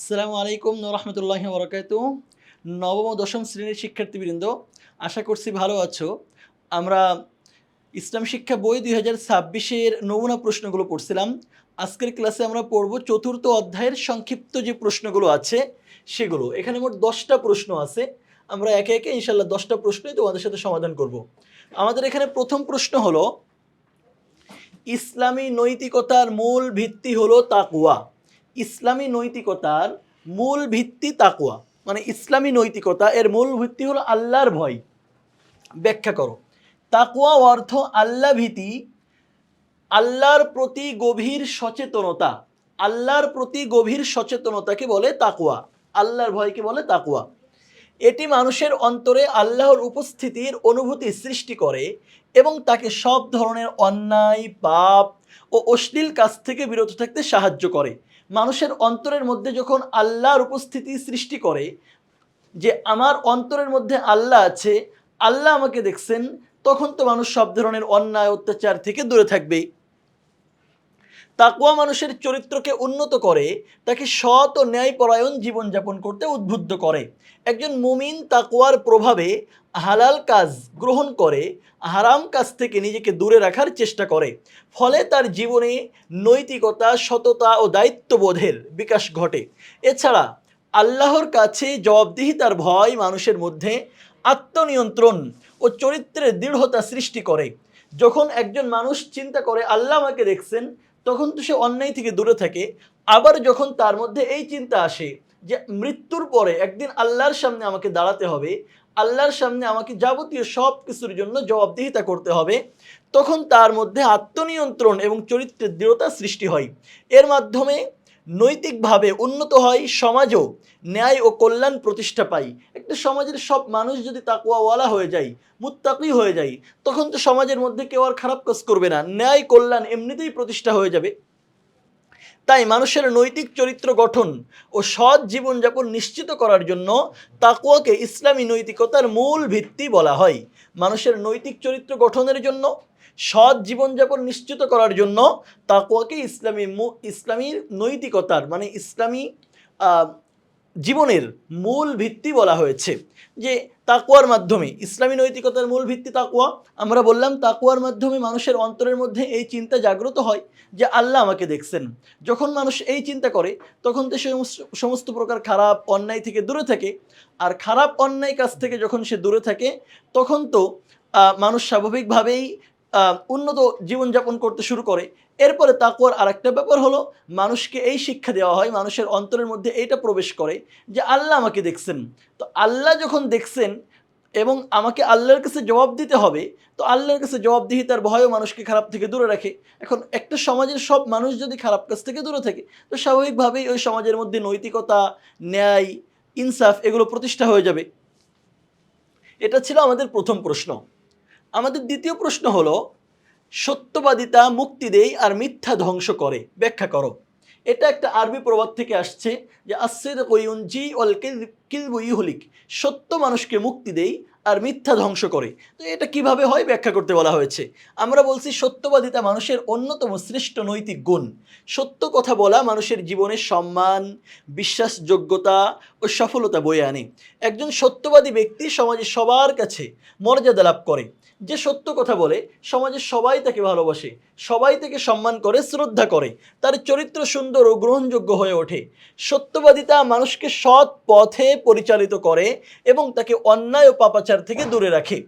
আসসালামু আলাইকুম রহমতুল্লাহি বরকাতুহু। নবম ও দশম শ্রেণীর শিক্ষার্থীবৃন্দ, আশা করছি ভালো আছো। আমরা ইসলাম শিক্ষা বই 2026-এর নমুনা প্রশ্নগুলো পড়ছিলাম। আজকের ক্লাসে আমরা পড়ব চতুর্থ অধ্যায়ের সংক্ষিপ্ত যে প্রশ্নগুলো আছে সেগুলো। এখানে মোট 10টা প্রশ্ন আছে। আমরা একে একে ইনশাল্লাহ 10টা প্রশ্নই তোমাদের সাথে সমাধান করব। আমাদের এখানে প্রথম প্রশ্ন হলো, ইসলামী নৈতিকতার মূল ভিত্তি হলো তাকওয়া। ইসলামী নৈতিকতার মূল ভিত্তি তাকওয়া, মানে ইসলামী নৈতিকতা এর মূল ভিত্তি হলো আল্লাহর ভয়। ব্যাখ্যা করো। তাকওয়া অর্থ আল্লাহ ভীতি, আল্লাহর প্রতি গভীর সচেতনতা। আল্লাহর প্রতি গভীর সচেতনতাকে বলে তাকওয়া। আল্লাহর ভয়কে বলে তাকওয়া। এটি মানুষের অন্তরে আল্লাহর উপস্থিতির অনুভূতি সৃষ্টি করে এবং তাকে সব ধরনের অন্যায়, পাপ ও অশ্লীল কাজ থেকে বিরত থাকতে সাহায্য করে। মানুষের অন্তরের মধ্যে যখন আল্লাহর উপস্থিতি সৃষ্টি করে, যে আমার অন্তরের মধ্যে আল্লাহ আছে, আল্লাহ আমাকে দেখছেন, তখন তো মানুষ সব ধরনের অন্যায়, অত্যাচার থেকে দূরে থাকবে। তাকওয়া মানুষের চরিত্রকে উন্নত করে, তাকে সৎ ও ন্যায়পরায়ণ জীবনযাপন করতে উদ্বুদ্ধ করে। একজন মুমিন তাকওয়ার প্রভাবে হালাল কাজ গ্রহণ করে, হারাম কাজ থেকে নিজেকে দূরে রাখার চেষ্টা করে। ফলে তার জীবনে নৈতিকতা, সততা ও দায়িত্ববোধের বিকাশ ঘটে। এছাড়া আল্লাহর কাছে জবাবদিহিতার ভয় মানুষের মধ্যে আত্মনিয়ন্ত্রণ ও চরিত্রের দৃঢ়তা সৃষ্টি করে। যখন একজন মানুষ চিন্তা করে আল্লাহ আমাকে দেখছেন, তখন তো সে অন্যায় থেকে দূরে থাকে। আবার যখন তার মধ্যে এই চিন্তা আসে যে মৃত্যুর পরে একদিন আল্লাহর সামনে আমাকে দাঁড়াতে হবে, আল্লাহর সামনে আমাকে যাবতীয় সব কিছুর জন্য জবাবদিহিতা করতে হবে, তখন তার মধ্যে আত্মনিয়ন্ত্রণ এবং চরিত্রের দৃঢ়তা সৃষ্টি হয়। এর মাধ্যমে নৈতিকভাবে উন্নত হয়, সমাজও ন্যায় ও কল্যাণ প্রতিষ্ঠা পায়। একটা সমাজের সব মানুষ যদি তাকওয়াওয়ালা হয়ে যায়, মুত্তাকি হয়ে যায়, তখন তো সমাজের মধ্যে কেউ আর খারাপ কাজ করবে না, ন্যায় কল্যাণ এমনিতেই প্রতিষ্ঠা হয়ে যাবে। তাই মানুষের নৈতিক চরিত্র গঠন ও সৎ জীবনযাপন নিশ্চিত করার জন্য তাকওয়াকে ইসলামী নৈতিকতার মূল ভিত্তি বলা হয়। মানুষের নৈতিক চরিত্র গঠনের জন্য, সৎ জীবনযাপন নিশ্চিত করার জন্য তাকওয়াকে ইসলামীর নৈতিকতার, মানে ইসলামী জীবনের মূল ভিত্তি বলা হয়েছে। যে তাকওয়ার মাধ্যমে, ইসলামী নৈতিকতার মূল ভিত্তি তাকওয়া। আমরা বললাম তাকওয়ার মাধ্যমে মানুষের অন্তরের মধ্যে এই চিন্তা জাগ্রত হয় যে আল্লাহ আমাকে দেখছেন। যখন মানুষ এই চিন্তা করে, তখন তো সে সমস্ত প্রকার খারাপ অন্যায় থেকে দূরে থাকে। আর খারাপ অন্যায় কাজ থেকে যখন সে দূরে থাকে, তখন তো মানুষ স্বাভাবিকভাবেই উন্নত জীবনযাপন করতে শুরু করে। এরপরে তাকওয়ার আরেকটা ব্যাপার হলো, মানুষকে এই শিক্ষা দেওয়া হয়, মানুষের অন্তরের মধ্যে এইটা প্রবেশ করে যে আল্লাহ আমাকে দেখছেন। তো আল্লাহ যখন দেখছেন এবং আমাকে আল্লাহর কাছে জবাব দিতে হবে, তো আল্লাহর কাছে জবাবদিহিতার ভয়ও মানুষকে খারাপ থেকে দূরে রাখে। এখন একটা সমাজের সব মানুষ যদি খারাপ কাজ থেকে দূরে থাকে, তো স্বাভাবিকভাবেই ওই সমাজের মধ্যে নৈতিকতা, ন্যায়, ইনসাফ এগুলো প্রতিষ্ঠা হয়ে যাবে। এটা ছিল আমাদের প্রথম প্রশ্ন। আমাদের দ্বিতীয় প্রশ্ন হলো, সত্যবাদিতা মুক্তি দেয় আর মিথ্যা ধ্বংস করে। ব্যাখ্যা করো। এটা একটা আরবি প্রবাদ থেকে আসছে যে আসসিদকু ইউনজি ওয়াল কিযবু ইউহলিক। সত্য মানুষকে মুক্তি দেয় আর মিথ্যা ধ্বংস করে। তো এটা কিভাবে হয় ব্যাখ্যা করতে বলা হয়েছে। আমরা বলছি সত্যবাদিতা মানুষের অন্যতম শ্রেষ্ঠ নৈতিক গুণ। সত্য কথা বলা মানুষের জীবনে সম্মান, বিশ্বাসযোগ্যতা ও সফলতা বয়ে আনে। একজন সত্যবাদী ব্যক্তি সমাজে সবার কাছে মর্যাদা লাভ করে। যে সত্য কথা বলে, সমাজের সবাই তাকে ভালোবাসে, সবাই তাকে সম্মান করে, শ্রদ্ধা করে, তার চরিত্র সুন্দর ও গ্রহণযোগ্য হয়ে ওঠে। সত্যবাদিতা মানুষকে সৎ পথে পরিচালিত করে এবং তাকে অন্যায় ও পাপাচার থেকে দূরে রাখে।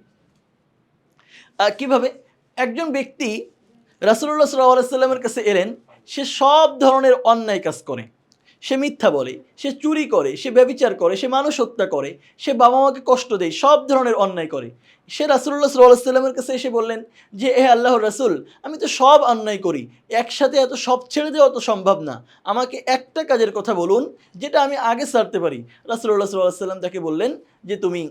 কিভাবে? একজন ব্যক্তি রাসূলুল্লাহ সাল্লাল্লাহু আলাইহি সাল্লামের কাছে এলেন, সে সব ধরনের অন্যায় কাজ করে, সে মিথ্যা বলে, সে চুরি করে, সে ব্যভিচার করে, সে মানুষ হত্যা করে, সে বাবা মাকে কষ্ট দেয়, সব ধরনের অন্যায় করে। সে রাসূলুল্লাহ সাল্লাল্লাহু আলাইহি সাল্লামের কাছে এসে বললেন যে, হে আল্লাহর রাসূল, আমি তো সব অন্যায় করি, একসাথে এত সব ছেড়ে দেওয়া তো সম্ভব না, আমাকে একটা কাজের কথা বলুন যেটা আমি আগে ছাড়তে পারি। রাসূলুল্লাহ সাল্লাল্লাহু আলাইহি সাল্লাম তাকে বললেন যে, তুমি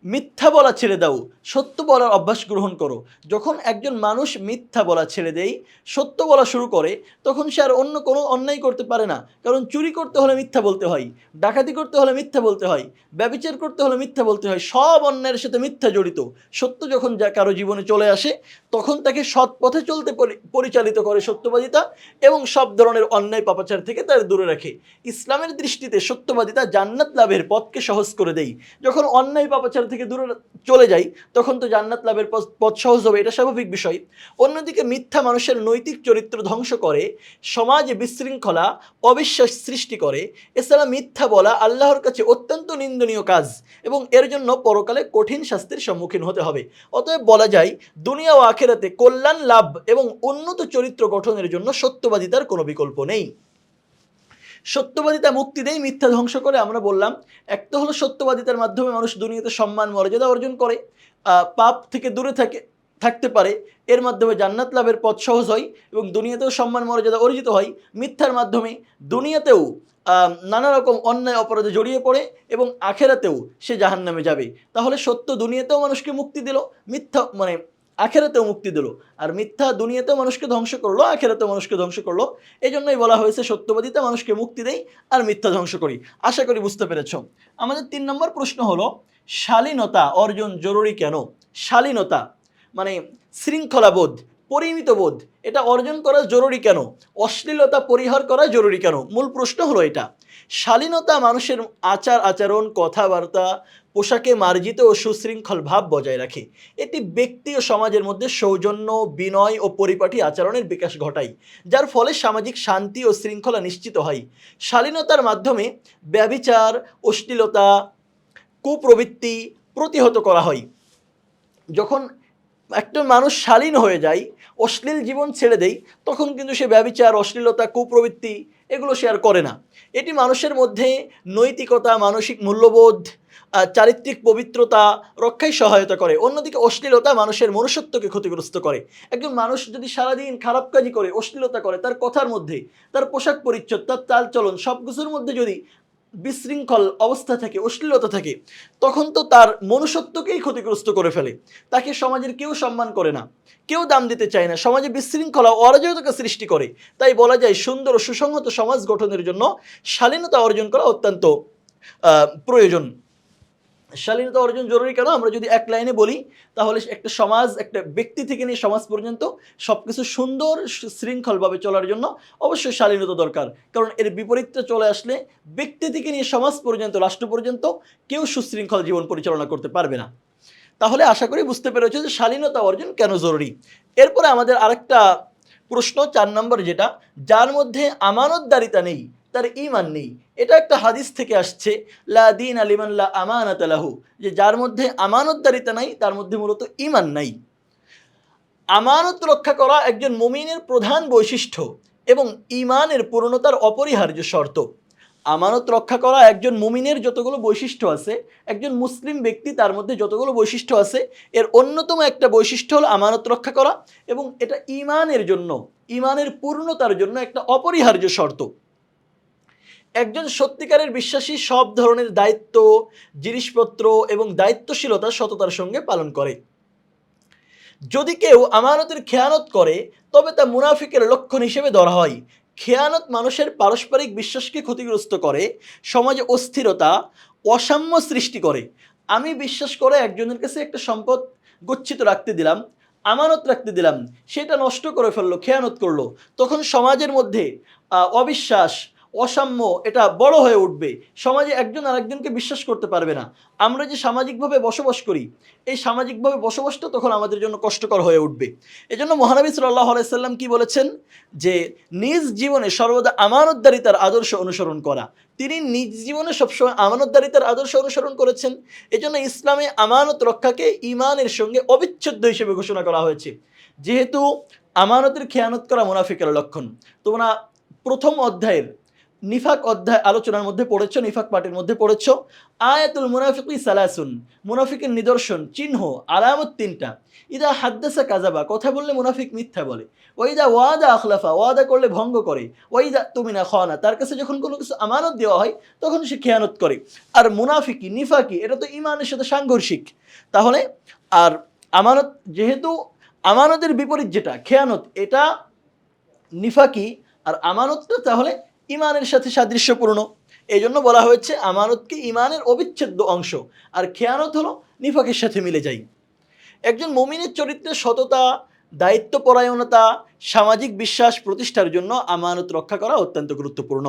মিথ্যা বলা ছেড়ে দাও, সত্য বলার অভ্যাস গ্রহণ করো। যখন একজন মানুষ মিথ্যা বলা ছেড়ে দেয়, সত্য বলা শুরু করে, তখন সে আর অন্য কোনো অন্যায় করতে পারে না। কারণ চুরি করতে হলে মিথ্যা বলতে হয়, ডাকাতি করতে হলে মিথ্যা বলতে হয়, ব্যভিচার করতে হলে মিথ্যা বলতে হয়, সব অন্যায়ের সাথে মিথ্যা জড়িত। সত্য যখন কারো জীবনে চলে আসে, তখন তাকে সৎ পথে চলতে পরিচালিত করে সত্যবাদিতা, এবং সব ধরনের অন্যায় পাপাচার থেকে তার দূরে রাখে। ইসলামের দৃষ্টিতে সত্যবাদিতা জান্নাত লাভের পথকে সহজ করে দেয়। যখন অন্যায় পাপাচার থেকে দূরে চলে যাই, তখন তো জান্নাত লাভের পথ সহজ হবে, এটা স্বাভাবিক বিষয়। অন্যদিকে মিথ্যা মানুষের নৈতিক চরিত্র ধ্বংস করে, সমাজে বিশৃঙ্খলা, অবিশ্বাস সৃষ্টি করে। এছাড়া মিথ্যা বলা আল্লাহর কাছে অত্যন্ত নিন্দনীয় কাজ, এবং এর জন্য পরকালে কঠিন শাস্তির সম্মুখীন হতে হবে। অতএব বলা যায়, দুনিয়া ও আখিরাতে কল্যাণ লাভ এবং উন্নত চরিত্র গঠনের জন্য সত্যবাদিতার কোনো বিকল্প নেই। সত্যবাদিতা মুক্তি দেয়, মিথ্যা ধ্বংস করে। আমরা বললাম, একটা হলো সত্যবাদিতার মাধ্যমে মানুষ দুনিয়াতে সম্মান মর্যাদা অর্জন করে, পাপ থেকে দূরে থাকতে পারে, এর মাধ্যমে জান্নাত লাভের পথ সহজ হয় এবং দুনিয়াতেও সম্মান মর্যাদা অর্জিত হয়। মিথ্যার মাধ্যমে দুনিয়াতেও নানা রকম অন্যায় অপরাধে জড়িয়ে পড়ে এবং আখেরাতেও সে জাহান্নামে যাবে। তাহলে সত্য দুনিয়াতেও মানুষকে মুক্তি দিল, মিথ্যা আখেরাতেও মুক্তি দিল। আর মিথ্যা দুনিয়াতেও মানুষকে ধ্বংস করলো, আখেরাতেও মানুষকে ধ্বংস করলো। এই জন্যই বলা হয়েছে সত্যবাদিতা মানুষকে মুক্তি দেয় আর মিথ্যা ধ্বংস করি। আশা করি বুঝতে পেরেছ। আমাদের 3 নম্বর প্রশ্ন হলো, শালীনতা অর্জন জরুরি কেন? শালীনতা মানে শৃঙ্খলাবোধ, পরিমিত বোধ, এটা অর্জন করা জরুরি কেন? অশ্লীলতা পরিহার করা জরুরি কেন? মূল প্রশ্ন হলো এটা। শালীনতা মানুষের আচার আচরণ, কথাবার্তা, পোশাকে মার্জিত ও সুশৃঙ্খল ভাব বজায় রাখে। এটি ব্যক্তি ও সমাজের মধ্যে সৌজন্য, বিনয় ও পরিপাটি আচরণের বিকাশ ঘটায়, যার ফলে সামাজিক শান্তি ও শৃঙ্খলা নিশ্চিত হয়। শালীনতার মাধ্যমে ব্যভিচার, অশ্লীলতা, কুপ্রবৃত্তি প্রতিহত করা হয়। যখন একটা মানুষ শালীন হয়ে যায়, অশ্লীল জীবন ছেড়ে দেয়, তখন কিন্তু সে ব্যভিচার, অশ্লীলতা, কুপ্রবৃত্তি এগুলো সে আর করে না। এটি মানুষের মধ্যে নৈতিকতা, মানসিক মূল্যবোধ, চারিত্রিক পবিত্রতা রক্ষায় সহায়তা করে। অন্যদিকে অশ্লীলতা মানুষের মনুষ্যত্বকে ক্ষতিগ্রস্ত করে। একজন মানুষ যদি সারাদিন খারাপ কাজই করে, অশ্লীলতা করে, তার কথার মধ্যে, তার পোশাক পরিচ্ছদ, তার চালচলন, সব কিছুর মধ্যে যদি বিশৃঙ্খল অবস্থা থাকে, অশ্লীলতা থাকে, তখন তো তার মনুষ্যত্বকেই ক্ষতিগ্রস্ত করে ফেলে। তাকে সমাজের কেউ সম্মান করে না, কেউ দাম দিতে চায় না, সমাজে বিশৃঙ্খলা, অরাজকতা সৃষ্টি করে। তাই বলা যায়, সুন্দর ও সুসংহত সমাজ গঠনের জন্য শালীনতা অর্জন করা অত্যন্ত প্রয়োজন। শালীনতা অর্জন জরুরি কেন? আমরা যদি এক লাইনে বলি, তাহলে একটা সমাজ, একটা ব্যক্তি থেকে নিয়ে সমাজ পর্যন্ত সবকিছু সুন্দর শৃঙ্খলভাবে চলার জন্য অবশ্যই শালীনতা দরকার। কারণ এর বিপরীতটা চলে আসলে ব্যক্তি থেকে নিয়ে সমাজ পর্যন্ত, রাষ্ট্র পর্যন্ত কেউ সুশৃঙ্খল জীবন পরিচালনা করতে পারবে না। তাহলে আশা করি বুঝতে পেরেছ যে শালীনতা অর্জন কেন জরুরি। এরপরে আমাদের আরেকটা প্রশ্ন, 4 নম্বর, যেটা, যার মধ্যে আমানতদারিতা নেই তার ঈমান নেই। এটা একটা হাদিস থেকে আসছে, লা দীন লিমান লা আমানাতা লাহু, যে যার মধ্যে আমানতদারিতা নাই তার মধ্যে মূলত ঈমান নাই। আমানত রক্ষা করা একজন মুমিনের প্রধান বৈশিষ্ট্য এবং ঈমানের পূর্ণতার অপরিহার্য শর্ত। আমানত রক্ষা করা একজন মুমিনের যতগুলো বৈশিষ্ট্য আছে, একজন মুসলিম ব্যক্তি তার মধ্যে যতগুলো বৈশিষ্ট্য আছে, এর অন্যতম একটা বৈশিষ্ট্য হলো আমানত রক্ষা করা, এবং এটা ঈমানের জন্য, ঈমানের পূর্ণতার জন্য একটা অপরিহার্য শর্ত। একজন সত্যিকারের বিশ্বাসী সব ধরনের দায়িত্ব, জিনিসপত্র এবং দায়িত্বশীলতা সততার সঙ্গে পালন করে। যদি কেউ আমানতের খেয়ানত করে, তবে তা মুনাফিকের লক্ষণ হিসেবে ধরা হয়। খেয়ানত মানুষের পারস্পরিক বিশ্বাসকে ক্ষতিগ্রস্ত করে, সমাজে অস্থিরতা, অসাম্য সৃষ্টি করে। আমি বিশ্বাস করে একজনের কাছে একটা সম্পদ গচ্ছিত রাখতে দিলাম, আমানত রাখতে দিলাম, সেটা নষ্ট করে ফেললো, খেয়ানত করলো, তখন সমাজের মধ্যে অবিশ্বাস, অসাম্য এটা বড় হয়ে উঠবে। সমাজে একজন আরেকজনকে বিশ্বাস করতে পারবে না। আমরা যে সামাজিকভাবে বসবাস করি, এই সামাজিকভাবে বসবাসটা তখন আমাদের জন্য কষ্টকর হয়ে উঠবে। এজন্য মহানবী সাল্লাল্লাহু আলাইহি সাল্লাম কি বলেছেন, যে নিজ জীবনে সর্বদা আমানতদারিতার আদর্শ অনুসরণ করা। তিনি নিজ জীবনে সবসময় আমানতদারিতার আদর্শ অনুসরণ করেছেন। এজন্য ইসলামে আমানত রক্ষাকে ঈমানের সঙ্গে অবিচ্ছেদ্য হিসেবে ঘোষণা করা হয়েছে। যেহেতু আমানতের খেয়ানত করা মুনাফিকের লক্ষণ, তোমরা প্রথম অধ্যায়ের নিফাক অধ্যায় আলোচনার মধ্যে পড়েছো, নিফাক পাঠের মধ্যে পড়েছো। আয়াতুল মুনাফিকি সালাসুন, মুনাফিকের নিদর্শন চিহ্ন আলামত তিনটা। ইদা হাদ্দাসা কাযাবা, কথা বললে মুনাফিক মিথ্যা বলে। ওয়াইদা ওয়াদা আখলাফা, ওয়াদা করলে ভঙ্গ করে। ওয়াইদা তুমিনা খানা, তার কাছে যখন কোনো কিছু আমানত দেওয়া হয় তখন সে খেয়ানত করে। আর মুনাফিকি নিফাকি এটা তো ইমানের সাথে সাংঘর্ষিক। তাহলে আর আমানত, যেহেতু আমানতের বিপরীত যেটা খেয়ানত, এটা নিফাকি, আর আমানতটা তাহলে ইমানের সাথে সাদৃশ্যপূর্ণ। এই জন্য বলা হয়েছে আমানতকে ইমানের অবিচ্ছেদ্য অংশ, আর খেয়ানত হলো নিফাকের সাথে মিলে যায়। একজন মুমিনের চরিত্রে সততা, দায়িত্বপরায়ণতা, সামাজিক বিশ্বাস প্রতিষ্ঠার জন্য আমানত রক্ষা করা অত্যন্ত গুরুত্বপূর্ণ।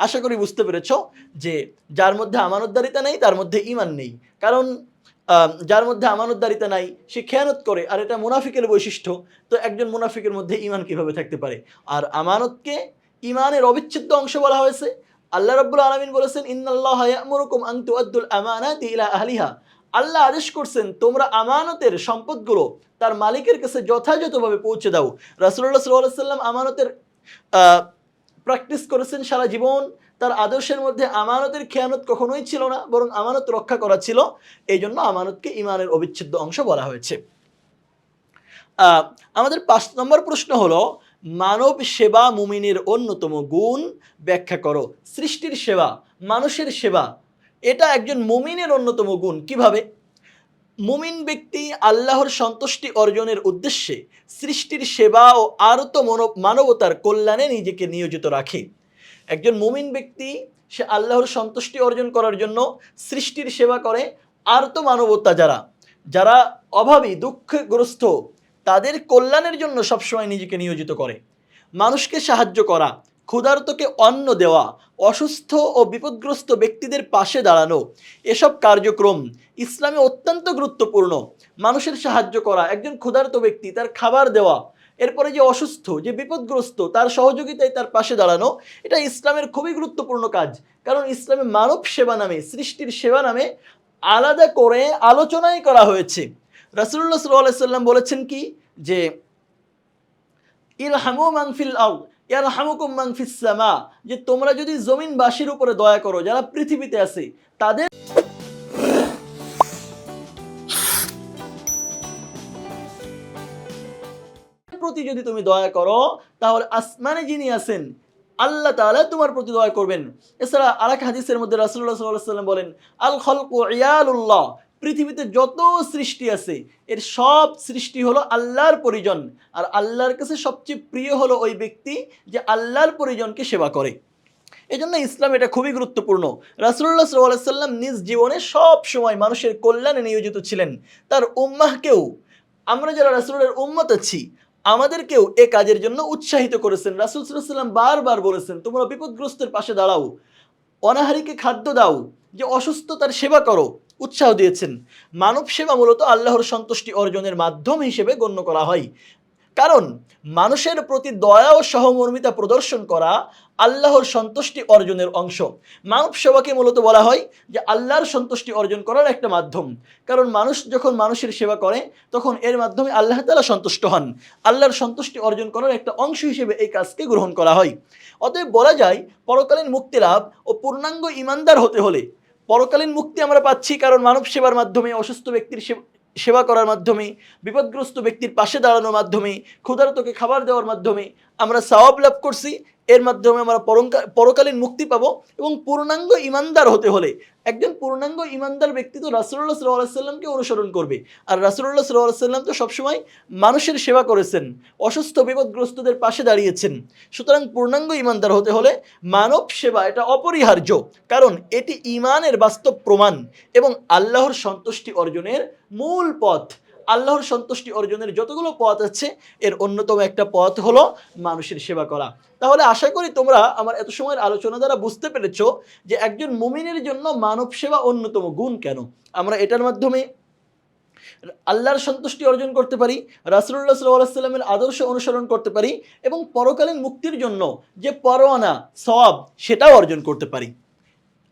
আশা করি বুঝতে পেরেছ যে যার মধ্যে আমানতদারিতা নেই তার মধ্যে ঈমান নেই। কারণ যার মধ্যে আমানতদারিতা নাই সে খেয়ানত করে, আর এটা মুনাফিকের বৈশিষ্ট্য। তো একজন মুনাফিকের মধ্যে ঈমান কিভাবে থাকতে পারে? আর আমানতকে ঈমানের অবিচ্ছেদ্য অংশ বলা হয়েছে। আল্লাহ রাব্বুল আলামিন বলেছেন, ইন্নাল্লাহা ইয়া'মুরুকুম আন তুআদ্দুল আমানাতি ইলা আহলিহা। আল্লাহ আদেশ করছেন তোমরা আমানতের সম্পদগুলো তার মালিকের কাছে যথাযথভাবে পৌঁছে দাও। রাসূলুল্লাহ সাল্লাল্লাহু আলাইহি ওয়াসাল্লাম আমানতের প্র্যাকটিস করেছেন সারা জীবন। তার আদর্শের মধ্যে আমানতের খেয়ানত কখনোই ছিল না, বরং আমানত রক্ষা করা ছিল। এই জন্য আমানতকে ইমানের অবিচ্ছেদ্য অংশ বলা হয়েছে। আমাদের 5 নম্বর প্রশ্ন হলো, মানব সেবা মুমিনের অন্যতম গুণ ব্যাখ্যা করো। সৃষ্টির সেবা, মানুষের সেবা, এটা একজন মুমিনের অন্যতম গুণ। কিভাবে? মুমিন ব্যক্তি আল্লাহর সন্তুষ্টি অর্জনের উদ্দেশ্যে সৃষ্টির সেবা ও আরত মানবতার কল্যাণে নিজেকে নিয়োজিত রাখে। একজন মুমিন ব্যক্তি সে আল্লাহর সন্তুষ্টি অর্জন করার জন্য সৃষ্টির সেবা করে। আরত মানবতা, যারা যারা অভাবী, দুঃখগ্রস্ত, তাদের কল্যাণের জন্য সবসময় নিজেকে নিয়োজিত করে। মানুষকে সাহায্য করা, ক্ষুধার্তকে অন্ন দেওয়া, অসুস্থ ও বিপদগ্রস্ত ব্যক্তিদের পাশে দাঁড়ানো, এসব কার্যক্রম ইসলামে অত্যন্ত গুরুত্বপূর্ণ। মানুষের সাহায্য করা, একজন ক্ষুধার্ত ব্যক্তি তার খাবার দেওয়া, এরপরে যে অসুস্থ, যে বিপদগ্রস্ত, তার সহযোগিতায় তার পাশে দাঁড়ানো, এটা ইসলামের খুবই গুরুত্বপূর্ণ কাজ। কারণ ইসলামে মানব সেবা নামে, সৃষ্টির সেবা নামে আলাদা করে আলোচনাই করা হয়েছে। রাসূলুল্লাহ সাল্লাল্লাহু আলাইহি সাল্লাম বলেছেন কি, যে ইরহামু মান ফিল আরদ ইয়ারহামুকুম মান ফিস সামা, যে তোমরা যদি জমিনবাসীর উপরে দয়া করো, যারা পৃথিবীতে আছে তাদের প্রতি যদি তুমি দয়া করো, তাহলে আসমানে যিনি আছেন আল্লাহ তাআলা তোমার প্রতি দয়া করবেন। এছাড়া আরেক হাদিসের মধ্যে রাসূলুল্লাহ সাল্লাল্লাহু আলাইহি ওয়াসাল্লাম বলেন, আল খালকু ইয়ালুল্লাহ, পৃথিবীতে যত সৃষ্টি আছে এর সব সৃষ্টি হলো আল্লাহর পরিজন, আর আল্লাহর কাছে সবচেয়ে প্রিয় হলো ওই ব্যক্তি যে আল্লাহর পরিজনকে সেবা করে। এজন্য ইসলাম এটা খুবই গুরুত্বপূর্ণ। রাসূলুল্লাহ সাল্লাল্লাহু আলাইহি ওয়াসাল্লাম নিজ জীবনে সব সময় মানুষের কল্যাণে নিয়োজিত ছিলেন। তার উম্মাহকেও, আমরা যারা রাসূলের উম্মত আছি, আমাদেরকেও এ কাজের জন্য উৎসাহিত করেছেন। রাসূল সাল্লাল্লাহু আলাইহি ওয়াসাল্লাম বারবার বলেছেন, তোমরা বিপদগ্রস্তের পাশে দাঁড়াও, অনাহারীকে খাদ্য দাও, যে অসুস্থ তার সেবা করো, উৎসাহ দিয়েছেন। মানব সেবা মূলত আল্লাহর সন্তুষ্টি অর্জনের মাধ্যম হিসেবে গণ্য করা হয়। কারণ মানুষের প্রতি দয়া ও সহমর্মিতা প্রদর্শন করা আল্লাহর সন্তুষ্টি অর্জনের অংশ। মানব সেবাকে মূলত বলা হয় যে আল্লাহর সন্তুষ্টি অর্জন করার একটা মাধ্যম। কারণ মানুষ যখন মানুষের সেবা করে তখন এর মাধ্যমে আল্লাহ তাআলা সন্তুষ্ট হন। আল্লাহর সন্তুষ্টি অর্জন করার একটা অংশ হিসেবে এই কাজকে গ্রহণ করা হয়। অতএব বলা যায়, পরকালীন মুক্তি লাভ ও পূর্ণাঙ্গ ঈমানদার হতে হলে, পরকালীন মুক্তি আমরা পাচ্ছি কারণ মানব সেবার মাধ্যমে, অসুস্থ ব্যক্তির সেবা করার মাধ্যমে, বিপদগ্রস্ত ব্যক্তির পাশে দাঁড়ানোর মাধ্যমে, ক্ষুধার্তকে খাবার দেওয়ার মাধ্যমে আমরা সওয়াব লাভ করছি। এর মাধ্যমে আমরা পরকালীন মুক্তি পাবো। এবং পূর্ণাঙ্গ ঈমানদার হতে হলে, একজন পূর্ণাঙ্গ ঈমানদার ব্যক্তি তো রাসূলুল্লাহ সাল্লাল্লাহু আলাইহি ওয়াসাল্লামকে অনুসরণ করবে। আর রাসূলুল্লাহ সাল্লাল্লাহু আলাইহি ওয়াসাল্লাম তো সবসময় মানুষের সেবা করেছেন, অসুস্থ বিপদগ্রস্তদের পাশে দাঁড়িয়েছেন। সুতরাং পূর্ণাঙ্গ ঈমানদার হতে হলে মানব সেবা এটা অপরিহার্য, কারণ এটি ঈমানের বাস্তব প্রমাণ এবং আল্লাহর সন্তুষ্টি অর্জনের মূল পথ। আল্লাহর সন্তুষ্টি অর্জনের যতগুলো পথ আছে এর অন্যতম একটা পথ হলো মানুষের সেবা করা। তাহলে আশা করি তোমরা আমার এত সময়ের আলোচনা দ্বারা বুঝতে পেরেছো যে একজন মুমিনের জন্য মানব সেবা অন্যতম গুণ কেন। আমরা এটার মাধ্যমে আল্লাহর সন্তুষ্টি অর্জন করতে পারি, রাসূলুল্লাহ সাল্লাল্লাহু আলাইহি ওয়াসাল্লামের আদর্শ অনুসরণ করতে পারি এবং পরকালীন মুক্তির জন্য যে পরোয়ানা সওয়াব সেটাও অর্জন করতে পারি।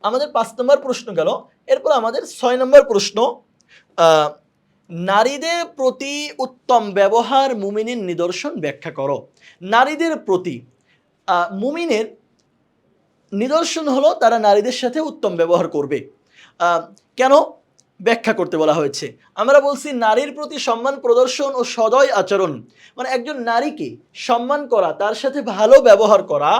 আমাদের 5 নম্বর প্রশ্ন গেল। এরপর আমাদের 6 নম্বর প্রশ্ন, নারীদের প্রতি উত্তম ব্যবহার মুমিনের নিদর্শন ব্যাখ্যা করো। নারীদের প্রতি মুমিনের নিদর্শন হলো তারা নারীদের সাথে উত্তম ব্যবহার করবে। কেন? ব্যাখ্যা করতে বলা হয়েছে। আমরা বলছি নারীর প্রতি সম্মান প্রদর্শন ও সদয় আচরণ, মানে একজন নারীকে সম্মান করা, তার সাথে ভালো ব্যবহার করা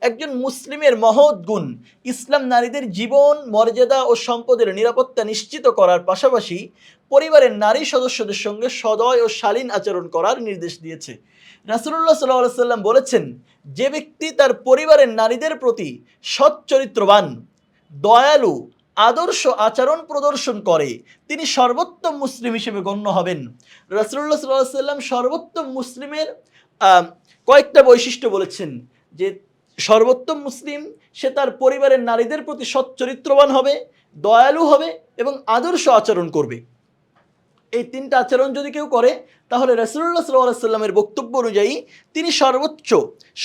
একজন মুসলিমের মহৎ গুণ। ইসলাম নারীদের জীবন, মর্যাদা ও সম্পদের নিরাপত্তা নিশ্চিত করার পাশাপাশি পরিবারের নারী সদস্যদের সঙ্গে সদয় ও শালীন আচরণ করার নির্দেশ দিয়েছে। রাসূলুল্লাহ সাল্লাল্লাহু আলাইহি ওয়াসাল্লাম বলেছেন, যে ব্যক্তি তার পরিবারের নারীদের প্রতি সৎ চরিত্রবান, দয়ালু, আদর্শ আচরণ প্রদর্শন করে তিনি সর্বোত্তম মুসলিম হিসেবে গণ্য হবেন। রাসূলুল্লাহ সাল্লাল্লাহু আলাইহি ওয়াসাল্লাম সর্বোত্তম মুসলিমের কয়েকটা বৈশিষ্ট্য বলেছেন, যে সর্বোত্তম মুসলিম সে তার পরিবারের নারীদের প্রতি সৎ চরিত্রবান হবে, দয়ালু হবে এবং আদর্শ আচরণ করবে। এই তিনটা আচরণ যদি কেউ করে তাহলে রাসূলুল্লাহ সাল্লাল্লাহু আলাইহি ওয়াসাল্লামের বক্তব্য অনুযায়ী তিনি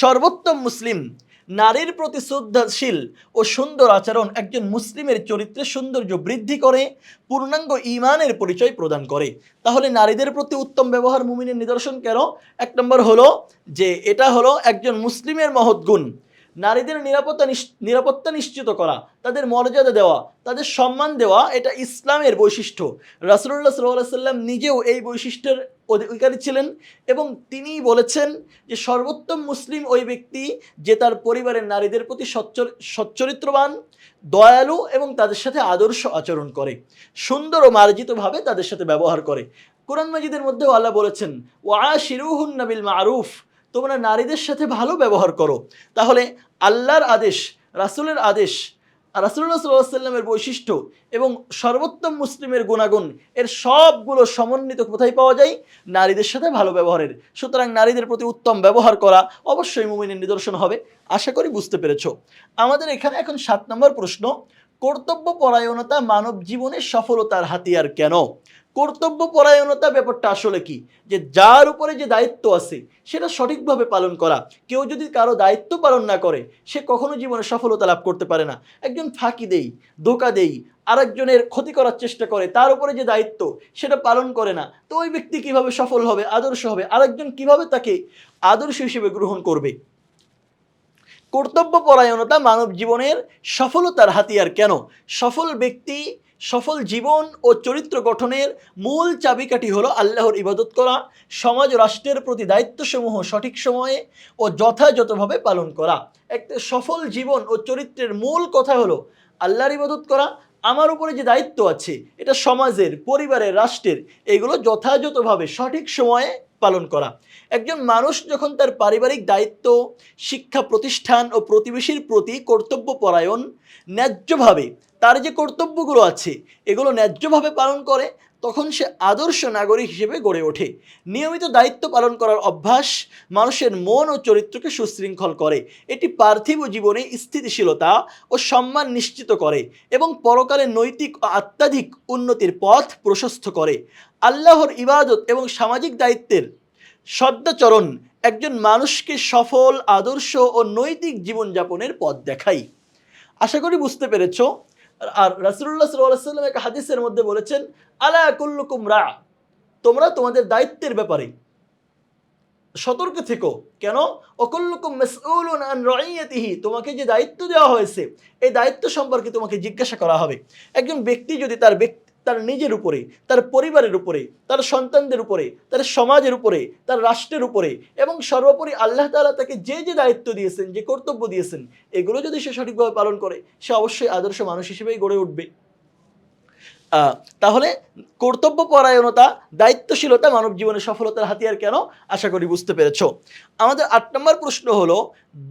সর্বোত্তম মুসলিম। নারীর প্রতি শ্রদ্ধাশীল ও সুন্দর আচরণ একজন মুসলিমের চরিত্রে সৌন্দর্য বৃদ্ধি করে, পূর্ণাঙ্গ ঈমানের পরিচয় প্রদান করে। তাহলে নারীদের প্রতি উত্তম ব্যবহার মুমিনের নিদর্শন কেন? এক নম্বর হলো যে এটা হলো একজন মুসলিমের মহৎ গুণ। নারীদের নিরাপত্তা নিশ্চিত করা, তাদের মর্যাদা দেওয়া, তাদের সম্মান দেওয়া, এটা ইসলামের বৈশিষ্ট্য। রাসূলুল্লাহ সাল্লাল্লাহু আলাইহি ওয়াসাল্লাম নিজেও এই বৈশিষ্ট্যের অধিকারী ছিলেন এবং তিনিই বলেছেন যে সর্বোত্তম মুসলিম ওই ব্যক্তি যে তার পরিবারের নারীদের প্রতি সচ্চরিত্রবান, দয়ালু এবং তাদের সাথে আদর্শ আচরণ করে, সুন্দর ও মার্জিতভাবে তাদের সাথে ব্যবহার করে। কোরআন মাজিদের মধ্যেও আল্লাহ বলেছেন, ওয়াশিরুহুন্না বিল মারুফ, তোমরা নারীদের সাথে ভালো ব্যবহার করো। তাহলে আল্লাহর আদেশ, রাসূলের আদেশ, রাসূলুল্লাহ সাল্লাল্লাহু আলাইহি ওয়াসাল্লামের বৈশিষ্ট্য এবং সর্বোত্তম মুসলিমের গুণাগুণ, এর সবগুলো সমন্বিত কোথায় পাওয়া যায়? নারীদের সাথে ভালো ব্যবহারের। সুতরাং নারীদের প্রতি উত্তম ব্যবহার করা অবশ্যই মুমিনের নিদর্শন হবে। আশা করি বুঝতে পেরেছ। আমাদের এখানে এখন 7 নম্বর প্রশ্ন, কর্তব্য পরায়ণতা মানব জীবনের সফলতার হাতিয়ার কেন? কর্তব্য পরায়ণতা ব্যাপারটা আসলে কি? যে যার উপরে যে দায়িত্ব আছে সেটা সঠিকভাবে পালন করা। কেউ যদি কারো দায়িত্ব পালন না করে সে কখনো জীবনে সফলতা লাভ করতে পারে না। একজন ফাঁকি দেই, ধোঁকা দেই, আরেকজনের ক্ষতি করার চেষ্টা করে, তার উপরে যে দায়িত্ব সেটা পালন করে না, তো ওই ব্যক্তি কিভাবে সফল হবে, আদর্শ হবে? আরেকজন কিভাবে তাকে আদর্শ হিসেবে গ্রহণ করবে? কর্তব্য পরায়ণতা মানব জীবনের সফলতার হাতিয়ার কেন? সফল ব্যক্তি, সফল জীবন ও চরিত্র গঠনের মূল চাবিকাঠি হলো আল্লাহর ইবাদত করা, সমাজ ও রাষ্ট্রের প্রতি দায়িত্বসমূহ সঠিক সময়ে ও যথাযথভাবে পালন করা। একটা সফল জীবন ও চরিত্রের মূল কথা হলো আল্লাহর ইবাদত করা, আমার উপরে যে দায়িত্ব আছে এটা সমাজের, পরিবারের, রাষ্ট্রের, এগুলো যথাযথভাবে সঠিক সময়ে পালন করা। একজন মানুষ যখন তার পারিবারিক দায়িত্ব, শিক্ষা প্রতিষ্ঠান ও প্রতিবেশীর প্রতি কর্তব্য পরায়ণ, ন্যায্যভাবে তার যে কর্তব্যগুলো আছে এগুলো ন্যায্যভাবে পালন করে, তখন সে আদর্শ নাগরিক হিসেবে গড়ে ওঠে। নিয়মিত দায়িত্ব পালন করার অভ্যাস মানুষের মন ও চরিত্রকে সুশৃঙ্খল করে। এটি পার্থিব জীবনে স্থিতিশীলতা ও সম্মান নিশ্চিত করে এবং পরকালে নৈতিক ও আত্মাধিক উন্নতির পথ প্রশস্ত করে। আল্লাহর ইবাদত এবং সামাজিক দায়িত্বের সদাচরণ একজন মানুষকে সফল, আদর্শ ও নৈতিক জীবনযাপনের পথ দেখায়। আশা করি বুঝতে পেরেছ। আর রাসূলুল্লাহ সাল্লাল্লাহু আলাইহি ওয়াসাল্লাম এক হাদিসের মধ্যে বলেছেন, আলা কুল্লুকুম রা, তোমরা তোমাদের দায়িত্বের ব্যাপারে সতর্ক থেকো। কেন? অকুল্লুকুম মাসউলুন আন রাইয়াতিহি, তোমাকে যে দায়িত্ব দেওয়া হয়েছে এই দায়িত্ব সম্পর্কে তোমাকে জিজ্ঞাসা করা হবে। একজন ব্যক্তি যদি তার নিজের উপরে, তার পরিবারের উপরে, তার সন্তানদের উপরে, তার সমাজের উপরে, তার রাষ্ট্রের উপরে এবং সর্বোপরি আল্লাহ তাআলা তাকে যে যে দায়িত্ব দিয়েছেন, যে কর্তব্য দিয়েছেন, এগুলো যদি সে সঠিকভাবে পালন করে সে অবশ্যই আদর্শ মানুষ হিসেবেই গড়ে উঠবে। তাহলে কর্তব্য পরায়ণতা, দায়িত্বশীলতা মানব জীবনের সফলতার হাতিয়ার কেন? আশা করি বুঝতে পেরেছ। আমাদের 8 নম্বর প্রশ্ন হলো,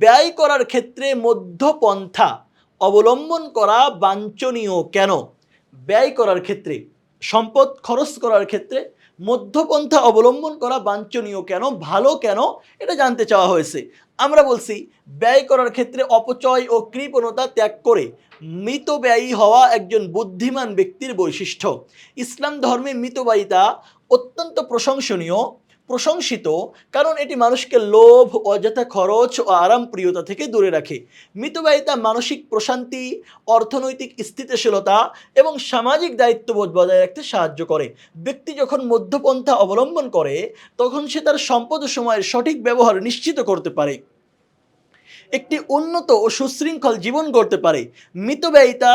ব্যয় করার ক্ষেত্রে মধ্যপন্থা অবলম্বন করা বাঞ্ছনীয় কেন? ব্যয় করার ক্ষেত্রে, সম্পদ খরচ করার ক্ষেত্রে মধ্যপন্থা অবলম্বন করা বাঞ্ছনীয় কেন, ভালো কেন, এটা জানতে চাওয়া হয়েছে। আমরা বলছি ব্যয় করার ক্ষেত্রে অপচয় ও কৃপণতা ত্যাগ করে মিতব্যয়ী হওয়া একজন বুদ্ধিমান ব্যক্তির বৈশিষ্ট্য। ইসলাম ধর্মে মিতব্যয়িতা অত্যন্ত প্রশংসিত, কারণ এটি মানুষকে লোভ, অযথা খরচ ও আরামপ্রিয়তা থেকে দূরে রাখে। মিতব্যয়িতা মানসিক প্রশান্তি, অর্থনৈতিক স্থিতিশীলতা এবং সামাজিক দায়িত্ববোধ বজায় রাখতে সাহায্য করে। ব্যক্তি যখন মধ্যপন্থা অবলম্বন করে তখন সে তার সম্পদ ও সময়ের সঠিক ব্যবহার নিশ্চিত করতে পারে একটি উন্নত ও সুশৃঙ্খল জীবন গড়তে পারে। মিতব্যয়িতা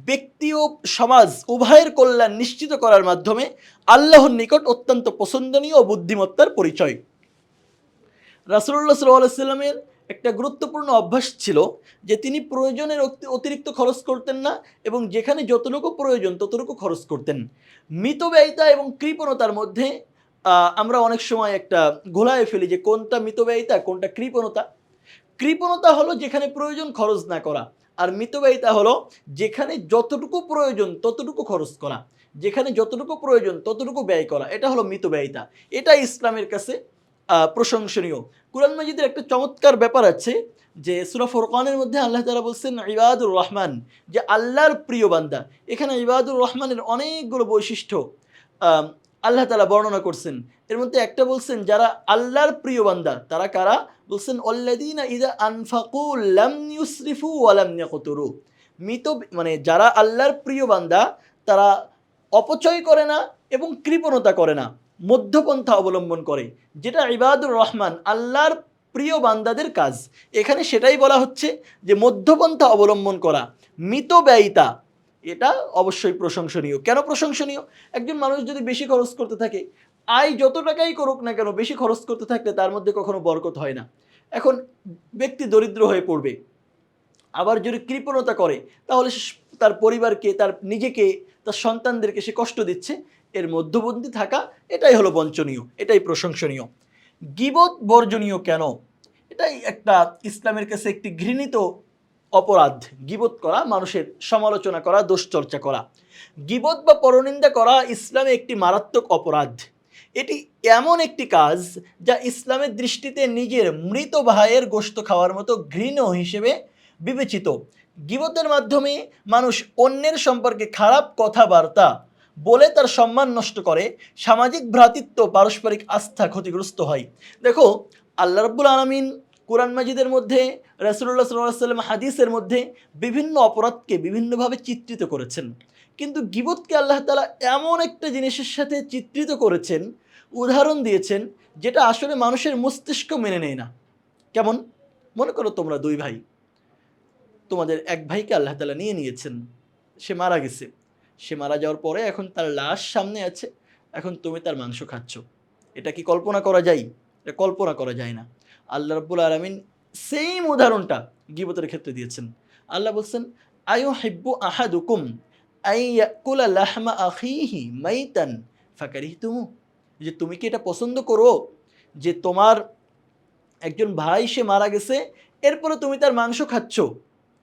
ব্যক্তি ও সমাজ উভয়ের কল্যাণ নিশ্চিত করার মাধ্যমে আল্লাহর নিকট অত্যন্ত পছন্দনীয় ও বুদ্ধিমত্তার পরিচয়। রাসূলুল্লাহ সাল্লাল্লাহু আলাইহি সাল্লামের একটা গুরুত্বপূর্ণ অভ্যাস ছিল যে তিনি প্রয়োজনের অতিরিক্ত খরচ করতেন না এবং যেখানে যতটুকু প্রয়োজন ততটুকু খরচ করতেন। মিতব্যয়িতা এবং কৃপণতার মধ্যে আমরা অনেক সময় একটা ঘোলায় ফেলি যে কোনটা মিতব্যয়িতা কোনটা কৃপণতা। কৃপণতা হলো যেখানে প্রয়োজন খরচ না করা, আর মিতব্যয়িতা হলো যেখানে যতটুকু প্রয়োজন ততটুকু খরচ করা, যেখানে যতটুকু প্রয়োজন ততটুকু ব্যয় করা, এটা হলো মিতব্যয়িতা। এটা ইসলামের কাছে প্রশংসনীয়। কুরআন মাজিদের একটা চমৎকার ব্যাপার আছে যে সূরা ফুরকানের মধ্যে আল্লাহ তাআলা বলছেন ইবাদুর রহমান, যে আল্লাহর প্রিয় বান্দা। এখানে ইবাদুর রহমানের অনেকগুলো বৈশিষ্ট্য আল্লাহ তাআলা বর্ণনা করছেন। এর মধ্যে একটা বলছেন যারা আল্লাহর প্রিয় বান্দা তারা কারা, বলছেন আল্লাযীনা ইযা আনফাকু লাম ইউসরিফু ওয়া লাম ইয়াকতুরু। মানে যারা আল্লাহর প্রিয় বান্দা তারা অপচয় করে না এবং কৃপণতা করে না, মধ্যপন্থা অবলম্বন করে, যেটা ইবাদুর রহমান আল্লাহর প্রিয় বান্দাদের কাজ। এখানে সেটাই বলা হচ্ছে যে মধ্যপন্থা অবলম্বন করা, মিতব্যয়িতা, এটা অবশ্যই প্রশংসনীয়। কেন প্রশংসনীয়? একজন মানুষ যদি বেশি খরচ করতে থাকে, আয় যত টাকাই করুক না কেন, বেশি খরচ করতে থাকলে তার মধ্যে কখনো বরকত হয় না। এখন ব্যক্তি দরিদ্র হয়ে পড়বে। আবার যদি কৃপণতা করে তাহলে তার পরিবারকে, তার নিজেকে, তার সন্তানদেরকে সে কষ্ট দিচ্ছে। এর মধ্যবর্তী থাকা এটাই হলো বঞ্চনীয়, এটাই প্রশংসনীয়। গীবত বর্জনীয় কেন? এটাই একটা ইসলামের কাছে একটি ঘৃণিত অপরাধ। গীবত করা, মানুষের সমালোচনা করা, দোষ চর্চা করা, গীবত বা পরনিন্দা করা ইসলামে একটি মারাত্মক অপরাধ। এটি এমন একটি কাজ যা ইসলামের দৃষ্টিতে নিজের মৃত ভাইয়ের গোশত খাওয়ার মতো ঘৃণ্য হিসেবে বিবেচিত। গীবতের মাধ্যমে মানুষ অন্যের সম্পর্কে খারাপ কথাবার্তা বলে তার সম্মান নষ্ট করে, সামাজিক ভ্রাতৃত্ব, পারস্পরিক আস্থা ক্ষতিগ্রস্ত হয়। দেখো, আল্লাহ রাব্বুল আলামিন কুরআন মাজিদের মধ্যে, রাসূলুল্লাহ সাল্লাল্লাহু আলাইহি ওয়াসাল্লাম হাদিসের মধ্যে বিভিন্ন অপরাধকে বিভিন্নভাবে চিত্রিত করেছেন, কিন্তু গীবতকে আল্লাহ তাআলা এমন একটা জিনিসের সাথে চিত্রিত করেছেন, উদাহরণ দিয়েছেন, যেটা আসলে মানুষের মস্তিষ্ক মেনে নেয় না। কেমন? মনে করো তোমরা দুই ভাই, তোমাদের এক ভাইকে আল্লাহ তাআলা নিয়ে নিয়েছেন, সে মারা গেছে। সে মারা যাওয়ার পরে এখন তার লাশ সামনে আছে, এখন তুমি তার মাংস খাচ্ছ। এটা কি কল্পনা করা যায়? এটা কল্পনা করা যায় না। আল্লাহ রাব্বুল আলামিন সেম উদাহরণটা গীবতের ক্ষেত্রে দিয়েছেন। আল্লাহ বলছেন আয়ুহিব্বু আহাদুকুম আইয়াকুলা লাহমা আখিহি মাইতান ফাকারিহতুমু, যে তুমি কি এটা পছন্দ করো যে তোমার একজন ভাই সে মারা গেছে, এরপরে তুমি তার মাংস খাচ্ছ?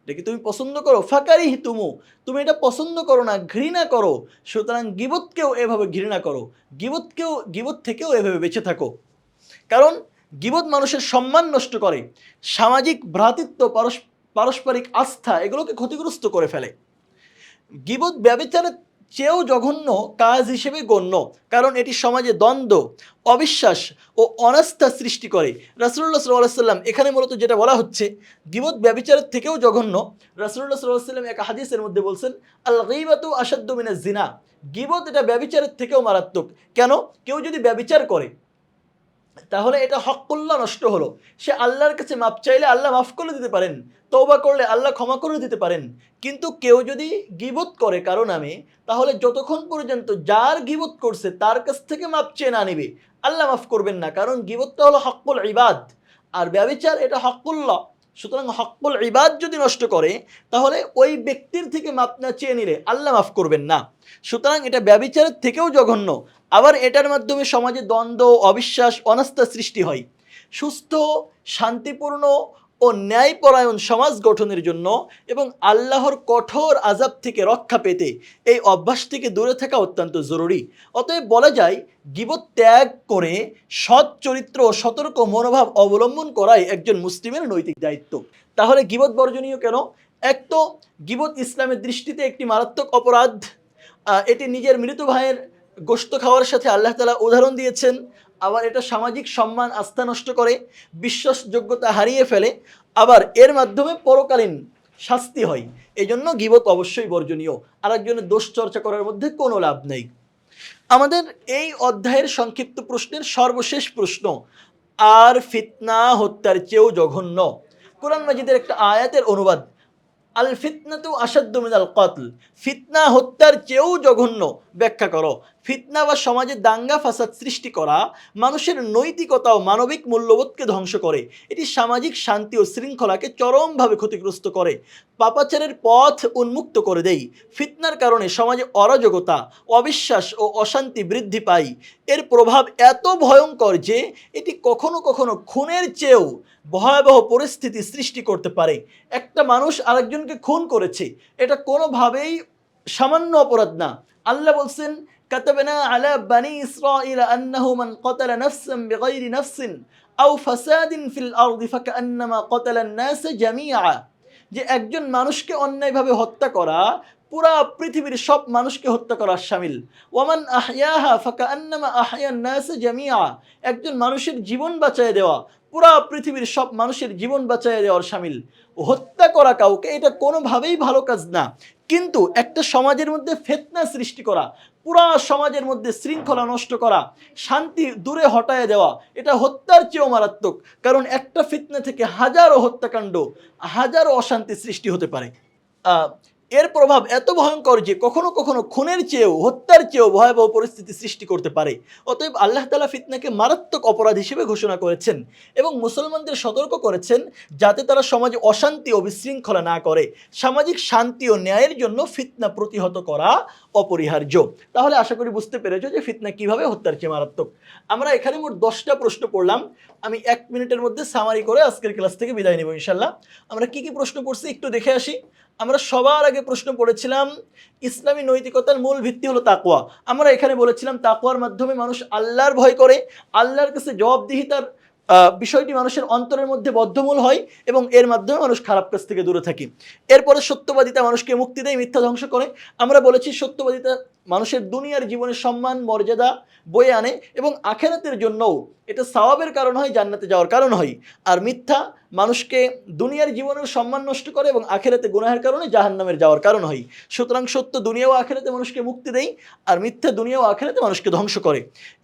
এটা কি তুমি পছন্দ করো? ফাকারিহতুমু, তুমি এটা পছন্দ করো না, ঘৃণা করো। সুতরাং গীবতকেও এভাবে ঘৃণা করো, গীবত থেকেও এভাবে বেঁচে থাকো। কারণ গীবত মানুষের সম্মান নষ্ট করে, সামাজিক ভ্রাতৃত্ব, পারস্পরিক আস্থা এগুলোকে ক্ষতিগ্রস্ত করে ফেলে। গীবত ব্যভিচারের চেয়েও জঘন্য কাজ হিসেবে গণ্য, কারণ এটি সমাজে দ্বন্দ্ব, অবিশ্বাস ও অনাস্থা সৃষ্টি করে। রাসূলুল্লাহ সাল্লাল্লাহু আলাইহি ওয়াসাল্লাম এখানে মূলত যেটা বলা হচ্ছে, গীবত ব্যভিচারের থেকেও জঘন্য। রাসূলুল্লাহ সাল্লাল্লাহু আলাইহি ওয়াসাল্লাম এক হাদিসের মধ্যে বলছেন আল গীবাতু আশাদ্দু মিনাজ জিনা, গীবত এটা ব্যভিচারের থেকেও মারাত্মক। কেন? কেউ যদি ব্যভিচার করে তাহলে এটা হক্কুল্লাহ নষ্ট হলো। সে আল্লাহর কাছে মাপ চাইলে আল্লাহ মাফ করে দিতে পারেন, তওবা করলে আল্লাহ ক্ষমা করে দিতে পারেন। কিন্তু কেউ যদি গীবত করে কারো নামে, তাহলে যতক্ষণ পর্যন্ত যার গীবত করছে তার কাছ থেকে মাপ চেয়ে না নেবে, আল্লাহ মাফ করবেন না। কারণ গীবতটা হলো হক্কুল ইবাদ, আর ব্যভিচার এটা হক্কুল্লাহ। সুতরাং হক্কুল ইবাদ যদি নষ্ট করে, তাহলে ওই ব্যক্তির থেকে মাপ না চেয়ে নিলে আল্লাহ মাফ করবেন না। সুতরাং এটা ব্যভিচারের থেকেও জঘন্য। আবার এটার মাধ্যমে সমাজে দ্বন্দ্ব, অবিশ্বাস, অনাস্থা সৃষ্টি হয়। সুস্থ, শান্তিপূর্ণ ও ন্যায়পরায়ণ সমাজ গঠনের জন্য এবং আল্লাহর কঠোর আযাব থেকে রক্ষা পেতে এই অভ্যাস থেকে দূরে থাকা অত্যন্ত জরুরি। অতএব বলা যায়, গীবত ত্যাগ করে সৎ চরিত্র ও সতর্ক মনোভাব অবলম্বন করাই একজন মুসলিমের নৈতিক দায়িত্ব। তাহলে গীবত বর্জনীয় কেন? এক তো গীবত ইসলামের দৃষ্টিতে একটি মারাত্মক অপরাধ। এটি নিজের মৃত ভাইয়ের গোশত খাওয়ার সাথে আল্লাহ তাআলা উদাহরণ দিয়েছেন। আবার এটা সামাজিক সম্মান, আস্থা নষ্ট করে, বিশ্বাসযোগ্যতা হারিয়ে ফেলে। আবার এর মাধ্যমে পরকালীন শাস্তি হয়। এই জন্য গীবত অবশ্যই বর্জনীয়। আরেকজনের দোষ চর্চা করার মধ্যে কোনো লাভ নেই। আমাদের এই অধ্যায়ের সংক্ষিপ্ত প্রশ্নের সর্বশেষ প্রশ্ন, আর ফিতনা হত্যার চেয়েও জঘন্য কোরআন মাজিদের একটা আয়াতের অনুবাদ, আল ফিতনাতু আসাদ্দু মিনাল কতল, ফিতনা হত্যার চেয়েও জঘন্য। ব্যাখ্যা করো। ফিতনা বা সমাজে দাঙ্গা ফাসাদ সৃষ্টি করা মানুষের নৈতিকতা ও মানবিক মূল্যবোধকে ধ্বংস করে। এটি সামাজিক শান্তি ও শৃঙ্খলাকে চরমভাবে ক্ষতিগ্রস্ত করে, পাপাচারের পথ উন্মুক্ত করে দেয়। ফিতনার কারণে সমাজে অরাজকতা, অবিশ্বাস ও অশান্তি বৃদ্ধি পায়। এর প্রভাব এত ভয়ঙ্কর যে এটি কখনো কখনো খুনের চেয়েও ভয়াবহ পরিস্থিতি সৃষ্টি করতে পারে। একটা মানুষ আরেকজনকে খুন করেছে, এটা কোনোভাবেই সামান্য অপরাধ না। আল্লাহ বলছেন, কাতাবনা আলা বানি ইসরাঈল আন্নাহু মান ক্বাতালা নাফসান বিগাইরি নাফসিন আও ফাসাদিন ফিল আরদি ফাকান্নামা ক্বাতালান নাস জামিআ, যে একজন মানুষকে অন্যায়ভাবে হত্যা করা পুরা পৃথিবীর সব মানুষকে হত্যা করার শামিল। ওয়ামান আহইয়াহা ফাকান্নামা আহইয়ান নাস জামিআ, একজন মানুষের জীবন বাঁচিয়ে দেওয়া পুরা পৃথিবীর সব মানুষের জীবন বাঁচিয়ে দেওয়ার শামিল। হত্যা করা কাউকে এটা কোনোভাবেই ভালো কাজ না, কিন্তু একটা সমাজের মধ্যে ফিতনা সৃষ্টি করা, পুরা সমাজের মধ্যে শৃঙ্খলা নষ্ট করা, শান্তি দূরে হটায় দেওয়া, এটা হত্যার চেয়েও মারাত্মক। কারণ একটা ফিতনা থেকে হাজারো হত্যাকাণ্ড, হাজারো অশান্তি সৃষ্টি হতে পারে। এর প্রভাব এত ভয়ঙ্কর যে কখনো কখনো খুনের চেয়েও, হত্যার চেয়েও ভয়াবহ পরিস্থিতি সৃষ্টি করতে পারে। অতএব আল্লাহ তাআলা ফিতনাকে মারাত্মক অপরাধ হিসেবে ঘোষণা করেছেন এবং মুসলমানদের সতর্ক করেছেন যাতে তারা সমাজে অশান্তি ও বিশৃঙ্খলা না করে। সামাজিক শান্তি ও ন্যায়ের জন্য ফিতনা প্রতিহত করা অপরিহার্য। তাহলে আশা করি বুঝতে পেরেছো যে ফিতনা কিভাবে হত্যার চেয়ে মারাত্মক। আমরা এখানে মোট 10টা প্রশ্ন পড়লাম। আমি 1 মিনিটের মধ্যে সামারি করে আজকের ক্লাস থেকে বিদায় নেব ইনশাল্লাহ। আমরা কি কি প্রশ্ন পড়ছি একটু দেখে আসি। আমরা সবার আগে প্রশ্ন পড়েছিলাম ইসলামী নৈতিকতার মূল ভিত্তি হলো তাকওয়া। আমরা এখানে বলেছিলাম তাকওয়ার মাধ্যমে মানুষ আল্লাহর ভয় করে, আল্লাহর কাছে জবাবদিহিতার বিষয়টি মানুষের অন্তরের মধ্যে বদ্ধমূল হয় এবং এর মাধ্যমে মানুষ খারাপ কাজ থেকে দূরে থাকে। এরপরে সত্যবাদিতা মানুষকে মুক্তি দেয়, মিথ্যা ধ্বংস করে। আমরা বলেছি সত্যবাদিতা মানুষের দুনিয়ার জীবনে সম্মান মর্যাদা বয়ে আনে এবং আখেরাতের জন্যও এটা সওয়াবের কারণ হয়, জান্নাতে যাওয়ার কারণ হয়। আর মিথ্যা মানুষকে দুনিয়ার জীবনের সম্মান নষ্ট করে এবং আখেরাতে গুনাহের কারণে জাহান্নামের যাওয়ার কারণ হয়। সুতরাং সত্য দুনিয়া ও আখেরাতে মানুষকে মুক্তি দেয়, আর মিথ্যা দুনিয়া ও আখেরাতে মানুষকে ধ্বংস করে।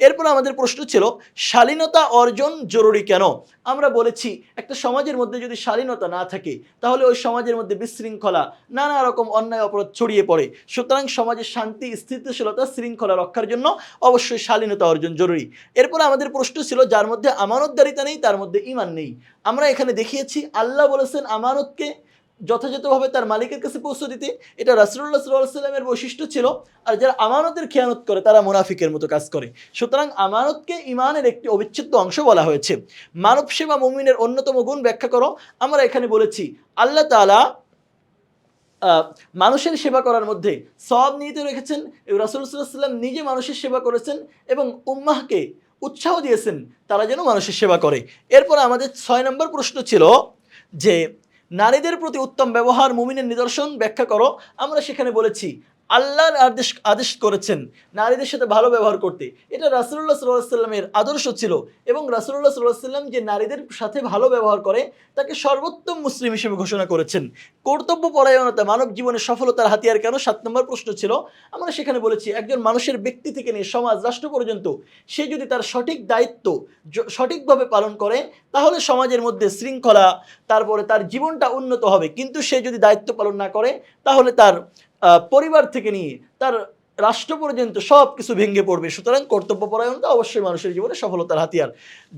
এরপর আমাদের প্রশ্ন ছিল শালীনতা অর্জন জরুরি কেন। আমরা বলেছি একটা সমাজের মধ্যে যদি শালীনতা না থাকে তাহলে ওই সমাজের মধ্যে বিশৃঙ্খলা, নানা রকম অন্যায় অপরাধ ছড়িয়ে পড়ে। সুতরাং সমাজের শান্তি স্থিতিশীলতা শৃঙ্খলা রক্ষার জন্য অবশ্যই শালীনতা অর্জন জরুরি। এরপর আমাদের প্রশ্ন ছিল যার মধ্যে আমানতদারিতা নেই তার মধ্যে ঈমান নেই। আমরা এখানে দেখিয়েছি আল্লাহ বলেছেন আমানতকে যথাযথভাবে তার মালিকের কাছে পৌঁছে দিতে, এটা রাসূলুল্লাহ সাল্লাল্লাহু আলাইহি ওয়াসাল্লামের বৈশিষ্ট্য ছিল। আর যারা আমানতের খেয়ানত করে তারা মুনাফিকের মতো কাজ করে। সুতরাং আমানতকে ঈমানের একটি অবিচ্ছেদ্য অংশ বলা হয়েছে। মানব সেবা মুমিনের অন্যতম গুণ ব্যাখ্যা করো। আমরা এখানে বলেছি আল্লাহ তাআলা মানুষের সেবা করার মধ্যে সওয়াব নিহিত রেখেছেন। রাসূল সাল্লাল্লাহু আলাইহি ওয়াসাল্লাম নিজে মানুষের সেবা করেছেন এবং উম্মাহকে উৎসাহ দিয়েছেন তারা যেন মানুষের সেবা করে। এরপর আমাদের 6 নম্বর প্রশ্ন ছিল যে নারীদের প্রতি উত্তম ব্যবহার মুমিনের নিদর্শন ব্যাখ্যা করো। আমরা সেখানে বলেছি আল্লাহর আদেশ করেছেন নারীদের সাথে ভালো ব্যবহার করতে, এটা রাসূলুল্লাহ সাল্লাল্লাহু আলাইহি ওয়াসাল্লামের আদর্শ ছিল এবং রাসূলুল্লাহ সাল্লাল্লাহু আলাইহি ওয়াসাল্লাম যে নারীদের সাথে ভালো ব্যবহার করে তাকে সর্বোত্তম মুসলিম হিসেবে ঘোষণা করেছেন। কর্তব্য পরায়ণতা মানব জীবনের সফলতার হাতিয়ার কেন 7 নম্বর প্রশ্ন ছিল। আমরা সেখানে বলেছি একজন মানুষের ব্যক্তি থেকে নিয়ে সমাজ রাষ্ট্র পর্যন্ত সে যদি তার সঠিক দায়িত্ব সঠিকভাবে পালন করে তাহলে সমাজের মধ্যে শৃঙ্খলা, তারপরে তার জীবনটা উন্নত হবে। কিন্তু সে যদি দায়িত্ব পালন না করে তাহলে তার পরিবার থেকে নিয়ে তার রাষ্ট্র পর্যন্ত সব কিছু ভেঙে পড়বে। সুতরাং কর্তব্যপরায়ণতা অবশ্যই মানুষের জীবনে সফলতার হাতিয়ার।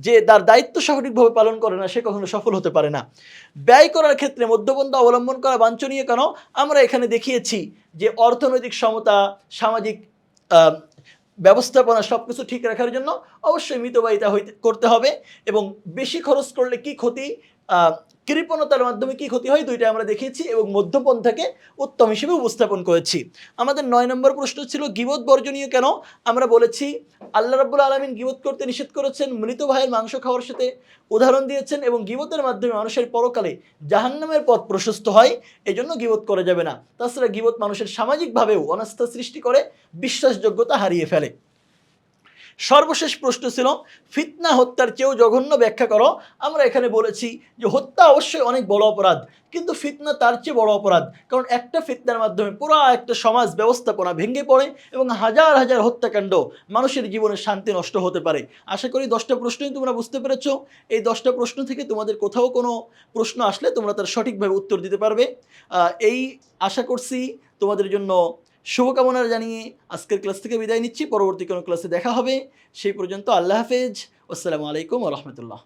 যে তার দায়িত্ব সঠিকভাবে পালন করে না সে কখনো সফল হতে পারে না। ব্যয় করার ক্ষেত্রে মধ্যপন্থা অবলম্বন করা বাঞ্ছনীয় কেন। আমরা এখানে দেখিয়েছি যে অর্থনৈতিক সমতা, সামাজিক ব্যবস্থাপনা সব কিছু ঠিক রাখার জন্য অবশ্যই মিতব্যয়িতা করতে হবে এবং বেশি খরচ করলে কি ক্ষতি, কৃপণতার মাধ্যমে কি ক্ষতি হয়, দুইটা আমরা দেখিয়েছি এবং মধ্যপন্থাকে উত্তম হিসেবে উপস্থাপন করেছি। আমাদের 9 নম্বর প্রশ্ন ছিল গীবত বর্জনীয় কেন। আমরা বলেছি আল্লাহ রাব্বুল আলামিন গীবত করতে নিষেধ করেছেন, মৃত ভাইয়ের মাংস খাওয়ার সাথে উদাহরণ দিয়েছেন এবং গীবতের মাধ্যমে মানুষের পরকালে জাহান্নামের পথ প্রশস্ত হয়, এজন্য গীবত করা যাবে না। তাছাড়া গীবত মানুষের সামাজিকভাবেও অনাস্থা সৃষ্টি করে, বিশ্বাসযোগ্যতা হারিয়ে ফেলে। সর্বশেষ প্রশ্ন ছিল ফিতনা হত্যার চেয়েও জঘন্য ব্যাখ্যা করো। আমরা এখানে বলেছি যে হত্যা অবশ্যই অনেক বড় অপরাধ, কিন্তু ফিতনা তার চেয়ে বড় অপরাধ। কারণ একটা ফিতনার মাধ্যমে পুরো একটা সমাজ ব্যবস্থাপনা ভেঙে পড়ে এবং হাজার হাজার হত্যাকাণ্ড, মানুষের জীবনের শান্তি নষ্ট হতে পারে। আশা করি 10টা প্রশ্নই তোমরা বুঝতে পেরেছো। এই 10টা প্রশ্ন থেকে তোমাদের কোথাও কোনো প্রশ্ন আসলে তোমরা তার সঠিকভাবে উত্তর দিতে পারবে। এই আশা করছি তোমাদের জন্য। শুভকামনা জানিয়ে আজকের ক্লাস থেকে বিদায় নিচ্ছি। পরবর্তী কোনো ক্লাসে দেখা হবে। সেই পর্যন্ত আল্লাহ হাফেজ। আসসালামু আলাইকুম ওয়া রাহমাতুল্লাহ।